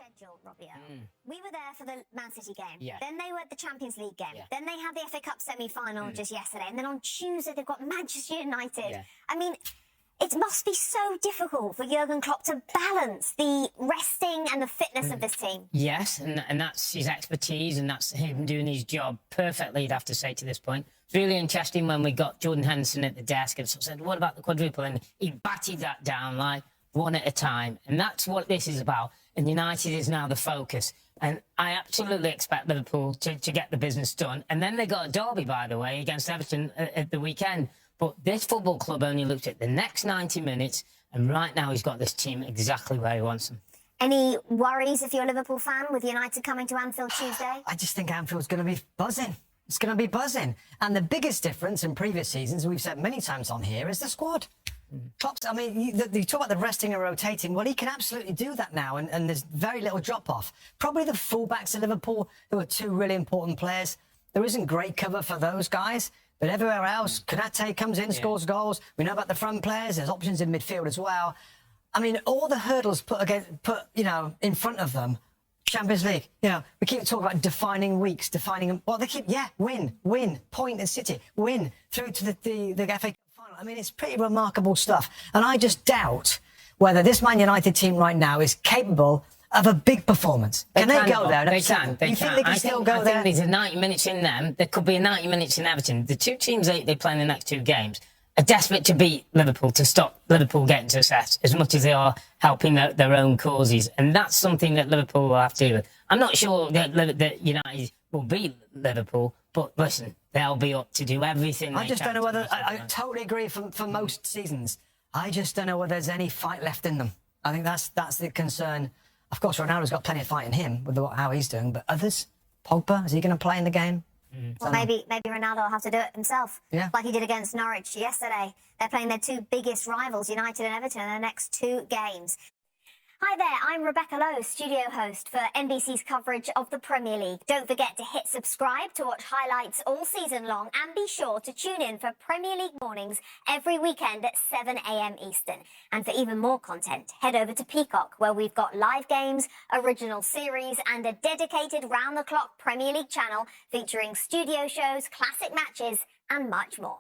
schedule, Robbio. We were there for the Man City game. Yeah. Then they were at the Champions League game. Yeah. Then they had the FA Cup semi-final just yesterday. And then on Tuesday, they've got Manchester United. Yeah. I mean, it must be so difficult for Jurgen Klopp to balance the resting and the fitness of this team. Yes, and that's his expertise, and that's him doing his job perfectly, you'd have to say, to this point. It's really interesting when we got Jordan Henderson at the desk and sort of said, what about the quadruple? And he batted that down like one at a time. And that's what this is about. And United is now the focus. And I absolutely expect Liverpool to get the business done. And then they got a derby, by the way, against Everton at the weekend. But this football club only looked at the next 90 minutes, and right now he's got this team exactly where he wants them. Any worries if you're a Liverpool fan with United coming to Anfield Tuesday? I just think Anfield's going to be buzzing. It's going to be buzzing. And the biggest difference in previous seasons, we've said many times on here, is the squad. Klopp's, I mean, you talk about the resting and rotating. Well, he can absolutely do that now, and there's very little drop-off. Probably the fullbacks at Liverpool, who are two really important players. There isn't great cover for those guys. But everywhere else, Konate comes in, scores goals. We know about the front players. There's options in midfield as well. I mean, all the hurdles put in front of them. Champions League, we keep talking about defining weeks, win, point at City, win through to the FA Cup final. I mean, it's pretty remarkable stuff. And I just doubt whether this Man United team right now is capable of a big performance. Can they go there? They can. You think they can still go there? I think there's a 90 minutes in them. There could be a 90 minutes in Everton. The two teams they play in the next two games are desperate to beat Liverpool, to stop Liverpool getting success, as much as they are helping their own causes. And that's something that Liverpool will have to deal with. I'm not sure that United will beat Liverpool, but listen, they'll be up to do everything. I just don't know whether... I totally agree for most seasons. I just don't know whether there's any fight left in them. I think that's the concern. Of course, Ronaldo's got plenty of fight in him with how he's doing, but others? Pogba, is he going to play in the game? Well, maybe Ronaldo will have to do it himself, like he did against Norwich yesterday. They're playing their two biggest rivals, United and Everton, in the next two games. Hi there, I'm Rebecca Lowe, studio host for NBC's coverage of the Premier League. Don't forget to hit subscribe to watch highlights all season long, and be sure to tune in for Premier League mornings every weekend at 7 a.m. Eastern. And for even more content, head over to Peacock, where we've got live games, original series, and a dedicated round-the-clock Premier League channel featuring studio shows, classic matches, and much more.